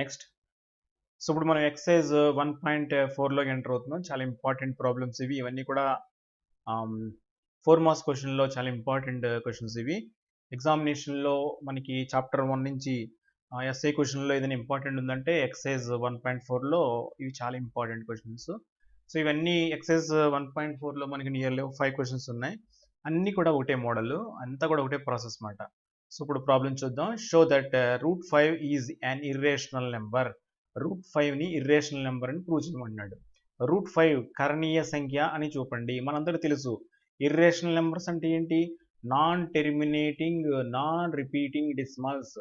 Next so ఇప్పుడు మనం excise 1.4లోకి enter అవుతున్నాం. చాలా ఇంపార్టెంట్ ప్రాబ్లమ్స్ ఇవన్నీ కూడా 4 మార్క్స్ క్వశ్చన్లో చాలా ఇంపార్టెంట్ క్వశ్చన్స్ ఇవి. ఎగ్జామినేషన్లో మనకి చాప్టర్ 1 నుంచి ఎస్ఐ క్వశ్చన్లో ఏదైనా ఇంపార్టెంట్ ఉందంటే ఎక్సైజ్ 1.4లో ఇవి చాలా ఇంపార్టెంట్ క్వశ్చన్స్. సో ఇవన్నీ ఎక్సైజ్ 1.4లో మనకి నియర్లీ 5 క్వశ్చన్స్ ఉన్నాయి. అన్నీ కూడా ఒకటే మోడల్, అంతా కూడా ఒకటే ప్రాసెస్ మాట. సో ఇప్పుడు ప్రాబ్లం చూద్దాం. Show that √5 is an irrational number. √5ని ఇర్రేషనల్ నెంబర్ అని ప్రూవ్ చేయమన్నాడు. √5 కరణీయ సంఖ్య అని చూపండి. మనందరూ తెలుసు ఇర్రేషనల్ నెంబర్స్ అంటే ఏంటి? Non terminating non repeating decimals.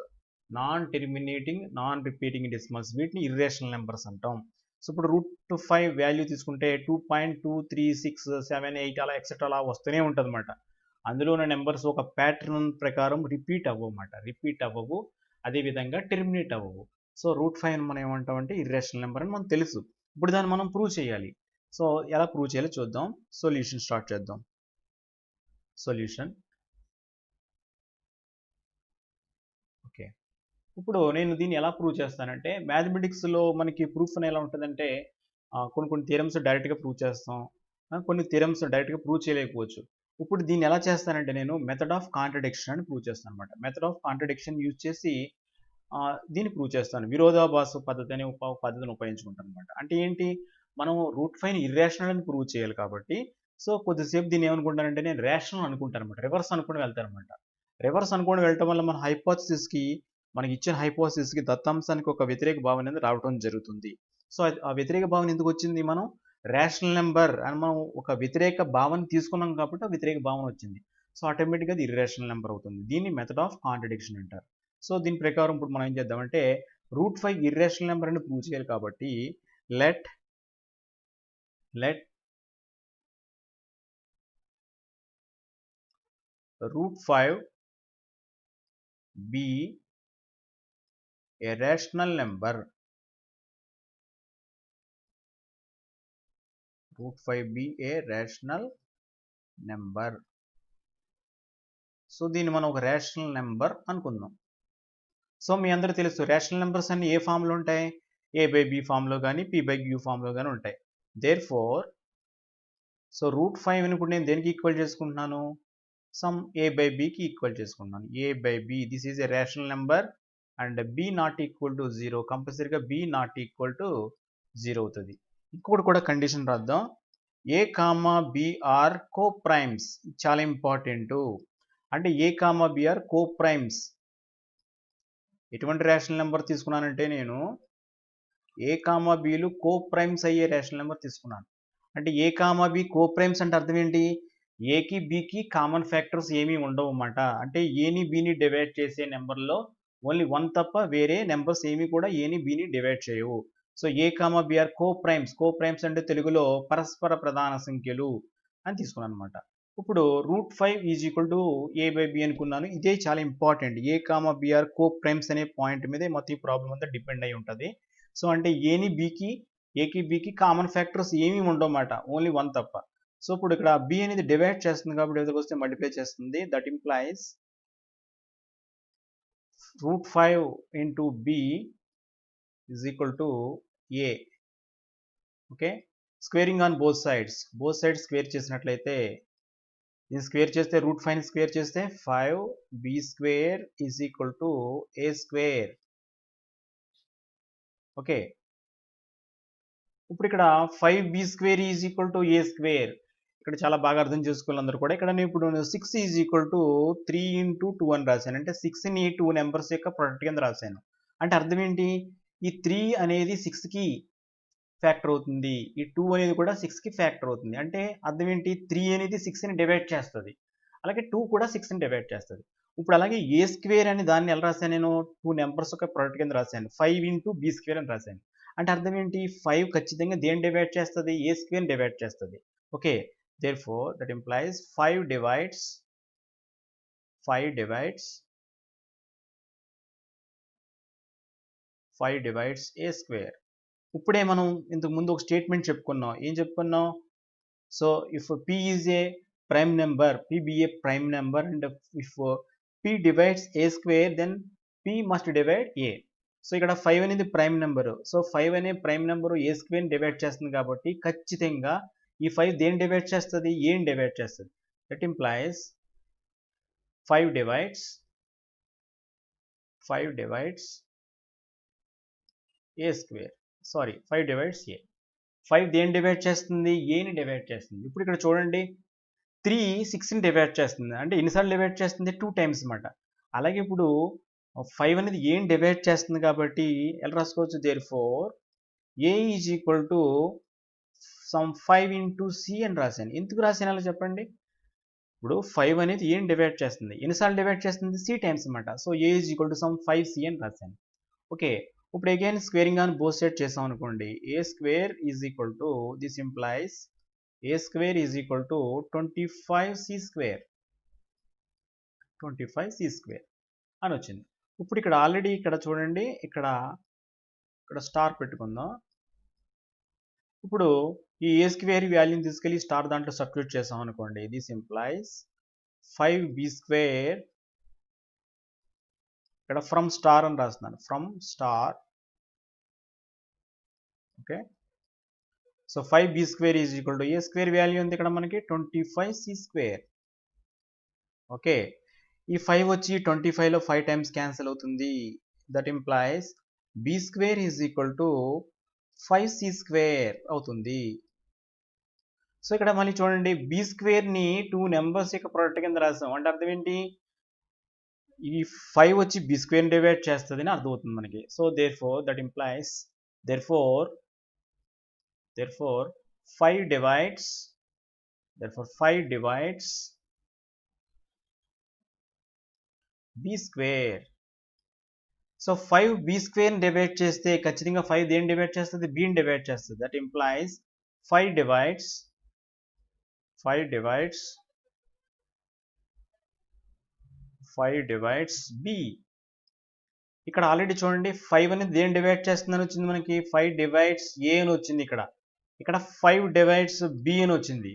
వీటిని ఇర్రేషనల్ నెంబర్స్ అంటాం. సో ఇప్పుడు √5 వాల్యూ తీసుకుంటే 2.23678 అలా ఎక్సెట్రా అలా వస్తూనే ఉంటుంది అన్నమాట. అందులో ఉన్న నెంబర్స్ ఒక ప్యాటర్న్ ప్రకారం రిపీట్ అవ్వవు, అదేవిధంగా టెర్మినేట్ అవ్వవు. సో √5 మనం ఏమంటామంటే ఇర్రేషనల్ నెంబర్ అని మనకు తెలుసు. ఇప్పుడు దాన్ని మనం ప్రూవ్ చేయాలి. సో ఎలా ప్రూవ్ చేయాలో చూద్దాం. సొల్యూషన్ స్టార్ట్ చేద్దాం. Solution okay. ఇప్పుడు నేను దీన్ని ఎలా ప్రూవ్ చేస్తానంటే, మ్యాథమెటిక్స్లో మనకి ప్రూఫ్ అని ఎలా ఉంటుందంటే కొన్ని థియరమ్స్ డైరెక్ట్గా ప్రూవ్ చేస్తాం, కొన్ని థియరమ్స్ డైరెక్ట్గా ప్రూవ్ చేయలేకపోవచ్చు. ఇప్పుడు దీన్ని ఎలా చేస్తానంటే నేను మెథడ్ ఆఫ్ కాంట్రడిక్షన్ అని ప్రూవ్ చేస్తాను అనమాట. మెథడ్ ఆఫ్ కాంట్రడిక్షన్ యూజ్ చేసి దీన్ని ప్రూవ్ చేస్తాను. విరోధాభాస పద్ధతి అనే పద్ధతిని ఉపయోగించుకుంటాను అనమాట. అంటే ఏంటి, మనం √5ని ఇర్రేషనల్ అని ప్రూవ్ చేయాలి కాబట్టి సో కొద్దిసేపు దీన్ని ఏమనుకుంటానంటే నేను రేషనల్ అనుకుంటాను అనమాట. రివర్స్ అనుకుని వెళ్తాను అనమాట. రివర్స్ అనుకుని వెళ్ళటం వల్ల మన మనకి ఇచ్చిన హైపోథసిస్కి దత్తాంశానికి ఒక వ్యతిరేక భావన అనేది రావడం జరుగుతుంది. సో ఆ వ్యతిరేక భావన ఎందుకు వచ్చింది? మనం రేషనల్ నెంబర్ అని మనం ఒక వ్యతిరేక భావన తీసుకున్నాం కాబట్టి ఆ వ్యతిరేక భావన వచ్చింది. సో ఆటోమేటిక్గా అది ఇర్రేషనల్ నెంబర్ అవుతుంది. దీన్ని మెథడ్ ఆఫ్ కాంట్రడిక్షన్ అంటారు. సో దీని ప్రకారం ఇప్పుడు మనం ఏం చేద్దామంటే √5 ఇర్రేషనల్ నెంబర్ అని ప్రూవ్ చేయాలి కాబట్టి let √5 be a rational number. √5 be a rational number. So దీన్ని మనం ఒక రేషనల్ నెంబర్ అనుకుందాం. సో మీ అందరూ తెలుసు రేషనల్ నెంబర్స్ అన్ని ఏ ఫామ్లో ఉంటాయి? a/b ఫామ్లో కానీ p/q ఫామ్లో కానీ ఉంటాయి. దేర్ ఫోర్ సో √5ని ఇప్పుడు నేను దేనికి ఈక్వల్ చేసుకుంటున్నాను? సమ్ a/bకి ఈక్వల్ చేసుకుంటున్నాను. a/b this is a rational number and b not equal to 0. కంపల్సరీగా b నాట్ ఈక్వల్ టు 0 అవుతుంది. ఇంకోటి కూడా కండిషన్ రాద్దాం. a, b are coprimes. చాలా ఇంపార్టెంట్. అంటే a, b are coprimes. ఎటువంటి రేషనల్ నెంబర్ తీసుకున్నానంటే నేను a, bలు కో ప్రైమ్స్ అయ్యే రేషనల్ నెంబర్ తీసుకున్నాను. అంటే a, b కో ప్రైమ్స్ అంటే అర్థం ఏంటి? ఏకి బికి కామన్ ఫ్యాక్టర్స్ ఏమీ ఉండవు అన్నమాట. అంటే ఏని బిని డివైడ్ చేసే నెంబర్లో ఓన్లీ 1 తప్ప వేరే నెంబర్స్ ఏమీ కూడా ఏని బిని డివైడ్ చేయవు. So a, b are coprimes అంటే తెలుగులో పరస్పర ప్రధాన సంఖ్యలు అని తీసుకున్నాను అనమాట. ఇప్పుడు √5 ఈజ్ ఈక్వల్ టు a/b అనుకున్నాను. ఇదే చాలా important. a, b are coprimes అనే పాయింట్ మీదే మొత్తం ఈ ప్రాబ్లం అంతా డిపెండ్ అయి ఉంటుంది. సో అంటే ఏకి బికి కామన్ ఫ్యాక్టర్స్ ఏమీ ఉండవు అన్నమాట, ఓన్లీ 1 తప్ప. సో ఇప్పుడు ఇక్కడ b అనేది డివైడ్ చేస్తుంది కాబట్టి ఎదురుకు వస్తే మల్టిప్లై చేస్తుంది. That implies √5 into b is equal to a. Okay, squaring on both sides square చేసినట్లయితే ఇది స్క్వేర్ చేస్తే √5ని స్క్వేర్ చేస్తే 5b² is equal to a². Okay, ఇప్పుడు ఇక్కడ 5b² is equal to a². ఇక్కడ చాలా బాగా అర్థం చేసుకోవాలి అందరూ కూడా. ఇక్కడ నేను ఇప్పుడు 6 ఈజ్ ఈక్వల్ టు 3 ఇంటూ 2 అని రాశాను. అంటే 6ని 2 నెంబర్స్ యొక్క ప్రొడక్ట్ కింద రాశాను. అంటే అర్థం ఏంటి? ఈ 3 అనేది 6కి ఫ్యాక్టర్ అవుతుంది, ఈ 2 అనేది కూడా 6కి ఫ్యాక్టర్ అవుతుంది. అంటే అర్థం ఏంటి? 3 అనేది 6ని డివైడ్ చేస్తుంది, అలాగే 2 కూడా 6ని డివైడ్ చేస్తుంది. ఇప్పుడు అలాగే a² అని దాన్ని ఎలా రాశాను? నేను 2 నెంబర్స్ యొక్క ప్రొడక్ట్ కింద రాశాను. 5 ఇంటూ b² అని రాశాను. అంటే అర్థం ఏంటి? 5 ఖచ్చితంగా దేన్ని డివైడ్ చేస్తుంది? a² డివైడ్ చేస్తుంది. Okay, therefore that implies 5 divides a². ఇప్పుడే మనం ఇంతకు ముందు ఒక స్టేట్మెంట్ చెప్పుకున్నాం. ఏం చెప్పుకున్నాం? So if p is a prime number, p be a prime number and if p divides a² then p must divide a. So ఇక్కడ 5 అనేది ప్రైమ్ నెంబరు. సో 5 అనే ప్రైమ్ నెంబరు ఏ స్క్వేర్ని డివైడ్ చేస్తుంది కాబట్టి ఖచ్చితంగా ఈ 5 దేన్ని డివైడ్ చేస్తుంది? ఏని డివైడ్ చేస్తుంది. That implies 5 divides a square. Sorry 5 divides a. 5 దేన్ని డివైడ్ చేస్తుంది? ఏని డివైడ్ చేస్తుంది. ఇప్పుడు ఇక్కడ చూడండి 3 6ని డివైడ్ చేస్తుంది. అంటే ఎన్నిసార్లు డివైడ్ చేస్తుంది? 2 టైమ్స్ అన్నమాట. అలాగే ఇప్పుడు 5 అనేది ఏం డివైడ్ చేస్తుంది కాబట్టి ఎలా రాసుకోవచ్చు? Therefore a is equal to some 5 into c అని రాశాను. ఎందుకు రాశాను అలా చెప్పండి? ఇప్పుడు 5 అనేది ఏం డివైడ్ చేస్తుంది? ఎన్నిసార్లు డివైడ్ చేస్తుంది? సి టైమ్స్ అన్నమాట. So a is equal to some 5c అని రాశాను. ఓకే, ఇప్పుడు again squaring on both side చేసాం అనుకోండి. A square is equal to this implies a square is equal to 25c square అని వచ్చింది. ఇప్పుడు ఇక్కడ ఆల్రెడీ ఇక్కడ చూడండి, ఇక్కడ స్టార్ పెట్టుకుందాం. ఇప్పుడు ఈ ఏ స్క్వేర్ వాల్యూని తీసుకెళ్ళి స్టార్ దాంట్లో సబ్స్టిట్యూట్ చేసాం అనుకోండి. దిస్ ఇంప్లైస్ 5b స్క్వేర్, ఇక్కడ ఫ్రమ్ స్టార్ అని రాస్తున్నాను, from star. Okay, so 5b square is equal to A square value ఉంది ఇక్కడ మనకి 25c స్క్వేర్. ఓకే, ఈ 5 వచ్చి 25లో 5 టైమ్స్ క్యాన్సిల్ అవుతుంది. That implies b square is equal to 5c square అవుతుంది. సో ఇక్కడ మళ్ళీ చూడండి, b స్క్వేర్ని 2 నెంబర్స్ యొక్క ప్రోడక్ట్ కింద రాసాం. అంటే అర్థం ఏంటి? ఈ 5 వచ్చి b స్క్వేర్ని డివైడ్ చేస్తుంది అని అర్థమవుతుంది మనకి. So therefore that implies therefore 5 divides b square. So 5 b స్క్వేర్ని డివైడ్ చేస్తే ఖచ్చితంగా 5 దేన్ని డివైడ్ చేస్తుంది? bని డివైడ్ చేస్తుంది. That implies 5 divides b. ఇక్కడ ఆల్రెడీ చూడండి 5 అనేది దేన్ని డివైడ్ చేస్తుందని వచ్చింది మనకి? 5 divides a అని వచ్చింది. ఇక్కడ 5 divides b అని వచ్చింది.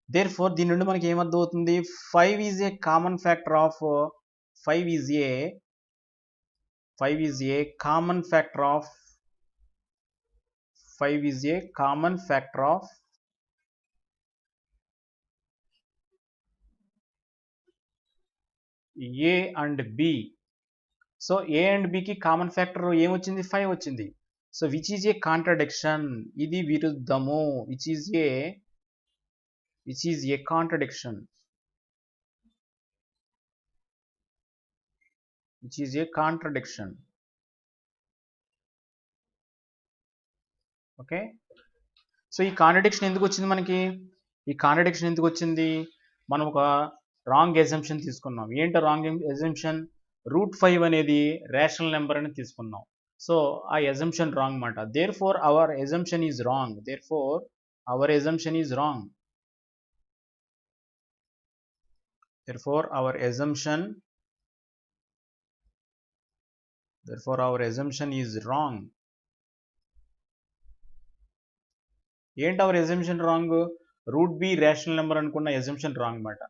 దేర్ఫోర్ దీని నుండి మనకి ఏమర్థం అవుతుంది? 5 is a common factor of 5 is a common factor of a and b. So a and b కి కామన్ ఫ్యాక్టర్ ఏమొచ్చింది? 5 వచ్చింది. So which is a contradiction, ఇది విరుద్ధము. Which is a contradiction. Okay, so ఈ కాంట్రడిక్షన్ ఎందుకు వచ్చింది మనకి? మనం ఒక రాంగ్ ఎజంప్షన్ తీసుకున్నాం. ఏంటో రాంగ్ ఎజంప్షన్? √5 అనేది రేషనల్ నెంబర్ అని తీసుకున్నాం. సో ఆ ఎజంప్షన్ రాంగ్ మాట. Therefore hour assumption is wrong. our assumption is wrong. ఏంటి hour assumption wrong? √b rational number అనుకున్న ఎజంప్షన్ రాంగ్ మాట.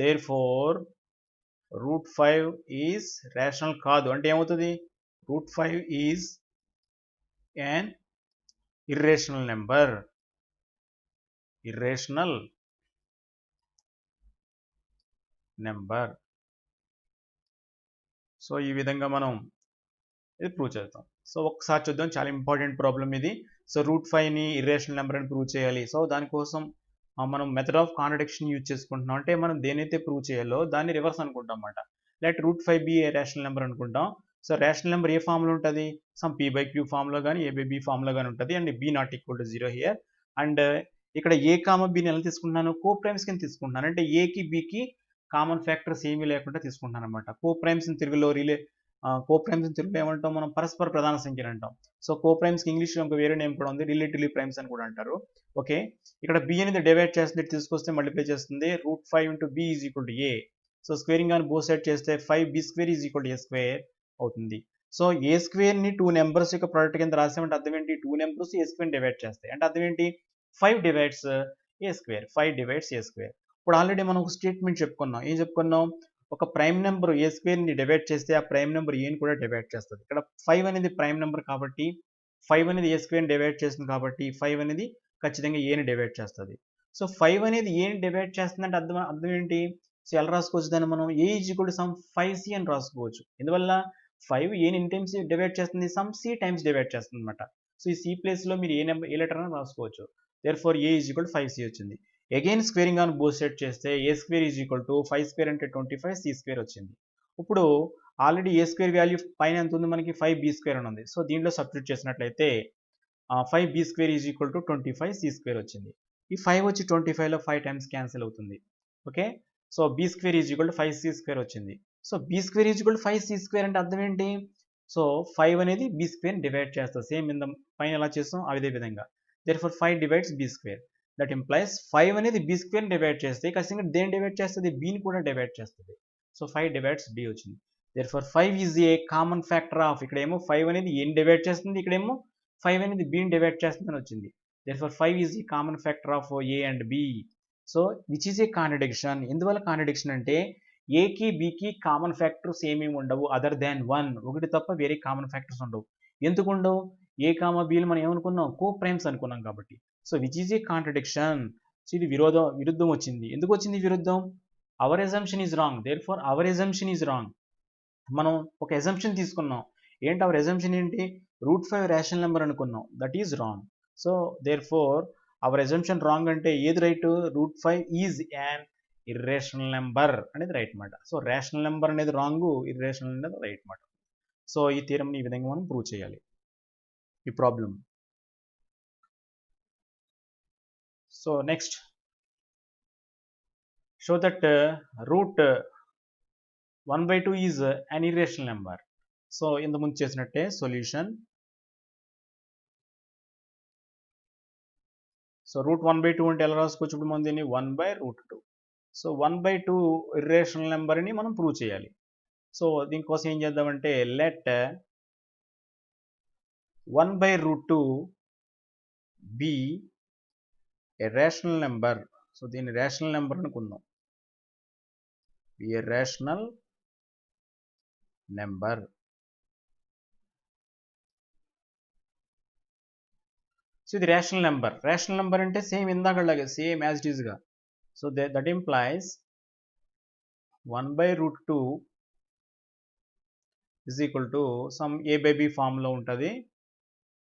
దేర్ఫోర్ √5 ఈజ్ రేషనల్ కాదు. అంటే ఏమవుతుంది? √5 is an irrational number. So ఈ విధంగా మనం ఇది ప్రూవ్ చేద్దాం. సో ఒకసారి చూద్దాం, చాలా ఇంపార్టెంట్ ప్రాబ్లం ఇది. సో √5ని ఇర్రేషనల్ నెంబర్ అని ప్రూవ్ చేయాలి. సో దానికోసం మనం మెథడ్ ఆఫ్ కాంట్రడిక్షన్ యూజ్ చేసుకుంటున్నాం. అంటే మనం దేనైతే ప్రూవ్ చేయాలో దాన్ని రివర్స్ అనుకుంటాం అన్నమాట. లెట్ √5 ఏ రేషనల్ నెంబర్ అనుకుంటాం. సో రేషనల్ నెంబర్ ఏ ఫామ్లో ఉంటుంది? సమ్ p/q ఫామ్లో కానీ a/b ఫామ్లో కానీ ఉంటుంది. And b ≠ 0 here. అండ్ ఇక్కడ a, bని ఎలా తీసుకుంటున్నాను? కో ప్రైమ్స్ కింద తీసుకుంటున్నాను. అంటే ఏకి bకి కామన్ ఫ్యాక్టర్స్ ఏమీ లేకుండా తీసుకుంటున్నాను అనమాట. కో ప్రైమ్స్ తెలుగులో ఏమంటాం మనం? పరస్పర ప్రధాన సంఖ్యలు అంటాం. సో కో ప్రైమ్స్ కి ఇంగ్లీష్లో ఇంకా వేరే నేమ్ కూడా ఉంది, రిలేటివ్లీ ప్రైమ్స్ అని కూడా అంటారు. ఓకే, ఇక్కడ b అనేది డివైడ్ చేస్తుంది, తీసుకొస్తే మల్టిప్లై చేస్తుంది. √5 × b is equal to a. So squaring on both side చేస్తే 5b square is equal to a square అవుతుంది. సో ఏ స్క్వేర్ ని 2 నెంబర్స్ యొక్క ప్రోడక్ట్ కింద రాసామంటే అర్థం ఏంటి? 2 నెంబర్స్ ఏ స్క్వేర్ డివైడ్ చేస్తాయి. అంటే అర్థం ఏంటి? 5 divides a స్క్వేర్. ఇప్పుడు ఆల్రెడీ మనం ఒక స్టేట్మెంట్ చెప్పుకున్నాం. ఏం చెప్పుకున్నాం? ఒక ప్రైమ్ నెంబర్ ఏ స్క్వేర్ని డివైడ్ చేస్తే ఆ ప్రైమ్ నెంబర్ ఏని కూడా డివైడ్ చేస్తుంది. ఇక్కడ 5 అనేది ప్రైమ్ నెంబర్ కాబట్టి 5 అనేది ఏ స్క్వేర్ని డివైడ్ చేస్తుంది కాబట్టి 5 అనేది ఖచ్చితంగా ఏని డివైడ్ చేస్తుంది. సో 5 అనేది ఏని డివైడ్ చేస్తుందంటే అర్థం అర్థం ఏంటి? సో ఎలా రాసుకోవచ్చు దాన్ని మనం? A is equal to some 5c అని రాసుకోవచ్చు. ఎందువల్ల 5 ఏని ఎన్ని టైమ్స్ డివైడ్ చేస్తుంది? సమ్ c టైమ్స్ డివైడ్ చేస్తుంది అనమాట. సో ఈ c ప్లేస్లో మీరు ఏ లెటర్ అని రాసుకోవచ్చు. Therefore a is equal to 5c వచ్చింది. Again squaring on both side చేస్తే a square is equal to 5 square అంటే 25 సి స్క్వేర్ వచ్చింది. ఇప్పుడు ఆల్రెడీ ఏ స్క్వేర్ వాల్యూ పైన ఎంత ఉంది మనకి? 5b స్క్వేర్ అని ఉంది. సో దీంట్లో సబ్స్టిట్యూట్ చేసినట్లయితే 5b square is equal to 25 c square వచ్చింది. ఈ 5 వచ్చి 25లో 5 టైమ్స్ క్యాన్సిల్ అవుతుంది. Okay, so b square is equal to 5c square వచ్చింది. So b square is equal to 5c square అంటే అర్థం ఏంటి? సో 5 అనేది b స్క్వేర్ డివైడ్ చేస్తుంది. సేమ్ ఇంత పైన ఎలా చేస్తాం అదే విధంగా. Therefore 5 divides b square. That implies 5 అనేది b స్క్వేర్ డివైడ్ చేస్తే ఖచ్చితంగా దేని డివైడ్ చేస్తుంది? bని కూడా డివైడ్ చేస్తుంది. సో 5 డివైడ్స్ b వచ్చింది. Therefore 5 is a common factor of, ఇక్కడేమో 5 అనేది ఏని డివైడ్ చేస్తుంది, ఇక్కడేమో 5 అనేది bని డివైడ్ చేస్తుందని వచ్చింది. Therefore 5 is a common factor of a and b. So which is a contradiction. ఎందువల్ల కాంట్రడిక్షన్ అంటే ఏకి బికి కామన్ ఫ్యాక్టర్స్ ఏమేమి ఉండవు అదర్ దాన్ 1, ఒకటి తప్ప వేరే కామన్ ఫ్యాక్టర్స్ ఉండవు. ఎందుకు ఉండవు? ఏ కామా బీలు మనం ఏమనుకున్నాం? కో ప్రైమ్స్ అనుకున్నాం కాబట్టి. So which is a contradiction. So ఇది విరుద్ధం వచ్చింది. ఎందుకు వచ్చింది విరుద్ధం? Hour assumption is wrong. Therefore hour assumption is wrong. మనం ఒక ఎజంప్షన్ తీసుకున్నాం. ఏంటి అవర్ ఎజంప్షన్ ఏంటి? √5 రేషనల్ నెంబర్ అనుకున్నాం. That is wrong. So therefore hour assumption wrong అంటే ఏది right? √5 is an irrational number అనేది రైట్ మాట. సో రేషనల్ నెంబర్ అనేది రాంగ్, ఇర్రేషనల్ అనేది రైట్ మాట. సో ఈ థియరంని ఈ విధంగా మనం ప్రూవ్ చేయాలి ఈ problem. So next, show that root 1/2 is an irrational number. So ఇంత ముందు చేసినట్టే సొల్యూషన్. సో √1/2 అంటే ఎలా రాసుకోవచ్చు? ఇప్పుడు మనం దీన్ని 1/√2. సో 1/2 ఇర్రేషనల్ నెంబర్ని మనం ప్రూవ్ చేయాలి. సో దీనికోసం ఏం చేద్దామంటే let 1/√2 be a rational number. So దీన్ని రేషనల్ నెంబర్ అనుకుందాం. Be a rational number. So ఇది రేషనల్ నెంబర్. రేషనల్ నెంబర్ అంటే సేమ్ ఇందాకలాగే సేమ్ యాజ్ ఇట్ ఈస్గా. So that implies 1/√2 is equal to some a by b ఫామ్లో ఉంటుంది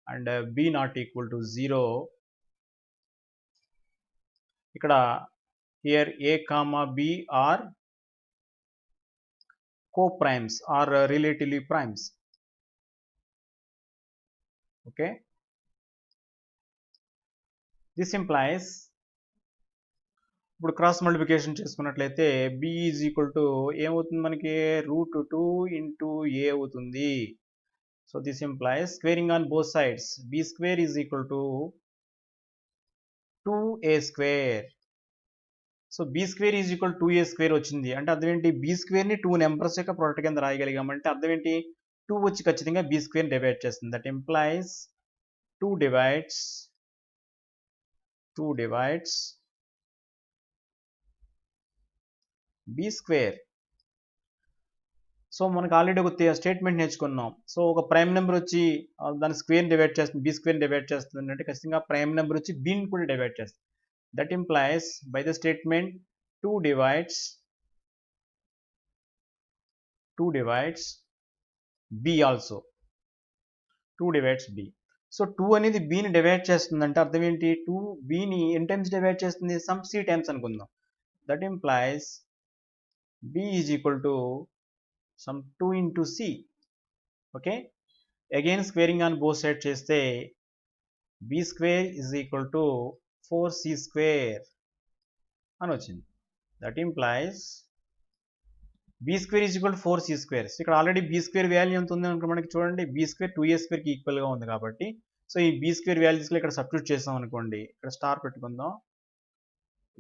and b not equal to 0. ఇక్కడ here a comma b are co-primes or relatively primes. Okay, this implies ఇప్పుడు cross multiplication చేసుకున్నట్లయితే b is equal to ఏమవుతుంది మనకి? √2 into a అవుతుంది. So this implies squaring on both sides b square is equal to 2a square. So b square is equal 2a square వచ్చింది అంటే అర్థం ఏంటి? b స్క్వేర్ని 2 నెంబర్స్ యొక్క ప్రోడక్ట్ కింద రాయగలిగామంటే అర్థం ఏంటి? 2 వచ్చి ఖచ్చితంగా b స్క్వేర్ డివైడ్ చేస్తుంది. That implies 2 divides b square. So మనకు ఆల్రెడీ ఒక స్టేట్మెంట్ నేర్చుకున్నాం. సో ఒక ప్రైమ్ నెంబర్ వచ్చి దాని స్క్వేర్ డివైడ్ చేస్తుంది, b స్క్వేర్ డివైడ్ చేస్తుంది అంటే ఖచ్చితంగా ప్రైమ్ నెంబర్ వచ్చి bని కూడా డివైడ్ చేస్తుంది. That implies by the statement 2 divides b also. 2 divides b. So 2 అనేది bని డివైడ్ చేస్తుందంటే అర్థం ఏంటి? 2 bని ఎన్ని టైమ్స్ డివైడ్ చేస్తుంది? సమ్ c టైమ్స్ అనుకుందాం. That implies b is equal to some 2 into c. Okay, again squaring on both sides చేస్తే b square is equal to 4c square అని వచ్చింది. That implies b square is equal to 4c square. So ఇక్కడ already b square value ఎంత ఉంది అనుకో మనకి చూడండి, b square 2a square కి ఈక్వల్గా ఉంది కాబట్టి సో ఈ b square వాల్యూస్లో ఇక్కడ సబ్స్టిట్యూట్ చేసాం అనుకోండి, ఇక్కడ స్టార్ పెట్టుకుందాం,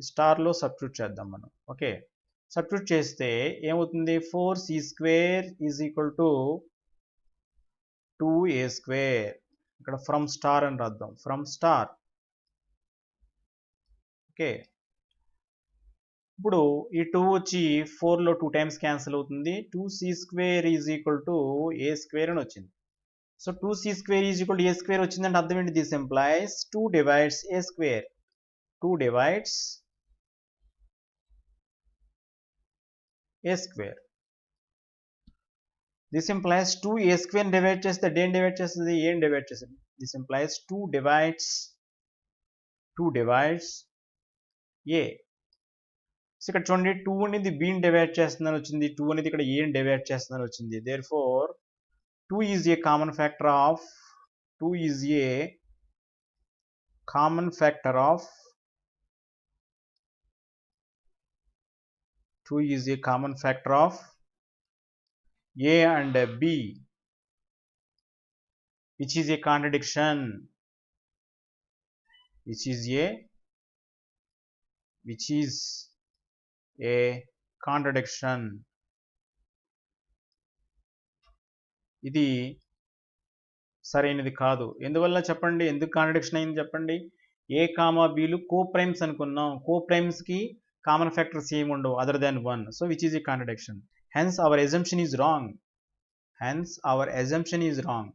స్టార్లో సబ్స్టిట్యూట్ చేద్దాం మనం. ఓకే, సబ్స్టిట్యూట్ చేస్తే ఏమవుతుంది? 4c square is equal to 2a square. ఇక్కడ ఫ్రమ్ స్టార్ అని రాద్దాం, ఫ్రమ్ స్టార్. ఓకే, ఇప్పుడు ఈ 2 వచ్చి 4లో 2 టైమ్స్ క్యాన్సిల్ అవుతుంది. 2c² is equal to a² అని వచ్చింది. So 2c² is equal to a² వచ్చిందంటే అర్థం ఏంటి? This employees 2 divides a². 2 divides a². This employees 2a² divide చేస్తే దేని డివైడ్ చేస్తుంది? ఏం డివైడ్ చేస్తుంది. This employees 2 divides a. So ఇక్కడ చూడండి 2 అనేది bని డివైడ్ చేస్తుందని వచ్చింది. 2 అనేది ఇక్కడ ఏని డివైడ్ చేస్తుందని వచ్చింది. Therefore 2 is a common factor of 2 is a common factor of 2 is a common factor of a and b, which is a contradiction. Which is a contradiction. ఇది సరైనది కాదు. ఎందువల్ల చెప్పండి? ఎందుకు కాంట్రడిక్షన్ అయింది చెప్పండి? a, bలు కో ప్రైమ్స్ అనుకున్నాం. కో ప్రైమ్స్ కి కామన్ ఫ్యాక్టర్స్ ఏమి ఉండవు other than 1. So which is a contradiction. Hence our assumption is wrong. Hence our assumption is wrong.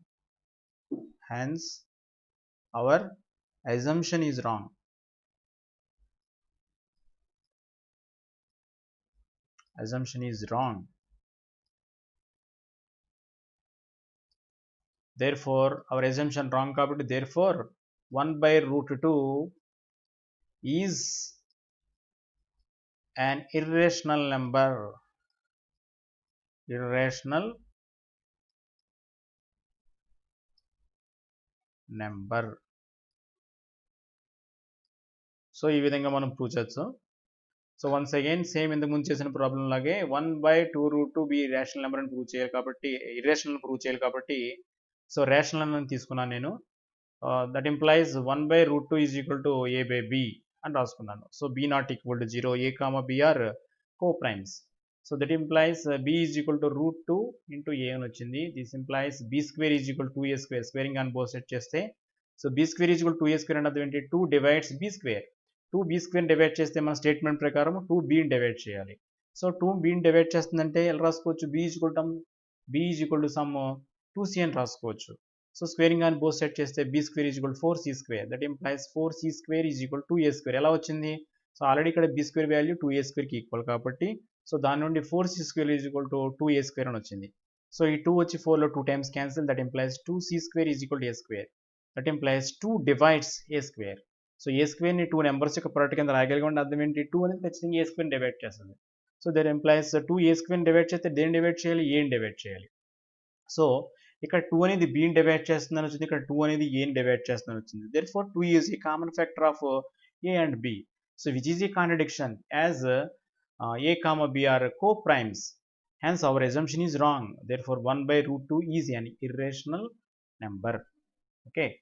Hence our assumption is wrong. Assumption is wrong. Therefore our assumption wrong కాబట్టి therefore 1/√2 is an irrational number. Irrational number. So ఈ విధంగా మనం prove చేయొచ్చు. So once again same ఇంతకు ముందు చేసిన problem లాగే 1/2√2 B rational number అని ప్రూవ్ చేయాలి కాబట్టి ఇర్రేషనల్ ప్రూవ్ చేయాలి కాబట్టి సో రేషనల్ అని తీసుకున్నాను నేను. That implies 1/√2 is equal to a/b అని రాసుకున్నాను. So b not equal to 0. a, b are coprimes. So that implies b is equal to √2 into a అని వచ్చింది. This implies b² is equal to 2a². Squaring on both side చేస్తే so b² is equal to 2a² అంటే అర్థం ఏంటి? 2 divides b². 2b² divide చేస్తే మన statement ప్రకారం 2bని divide చేయాలి. సో 2bని డివైడ్ చేస్తుందంటే ఎలా రాసుకోవచ్చు? b is equal to some 2c అని రాసుకోవచ్చు. So squaring on both side చేస్తే b² is equal 4c². That implies 4c² is equal 2a². ఎలా వచ్చింది? సో ఆల్రెడీ ఇక్కడ b² వాల్యూ 2a²కి ఈక్వల్ కాబట్టి సో దాని నుండి 4c² is equal to 2a² అని వచ్చింది. సో ఈ 2 వచ్చి 4లో 2 times cancel. That implies 2c² is equal to a². That implies 2 divides a². So a²ని 2 నెంబర్స్ యొక్క ప్రోడక్ట్ కింద రాయగలిగే అర్థం ఏంటి? 2 అనేది ఖచ్చితంగా a²ని డివైడ్ చేస్తుంది. సో దట్ ఇంప్లైస్ 2 a²ని డివైడ్ చేస్తే దేన్ని డివైడ్ చేయాలి? ఏని డివైడ్ చేయాలి. సో ఇక్కడ 2 అనేది bని డివైడ్ చేస్తుందని వచ్చింది. ఇక్కడ 2 అనేది ఏని డివైడ్ చేస్తుందని వచ్చింది. Therefore 2 is a common factor of a and b. So which is a contradiction as a, b are co-primes. Hence our assumption is wrong. Therefore 1/√2 is an irrational number. Okay.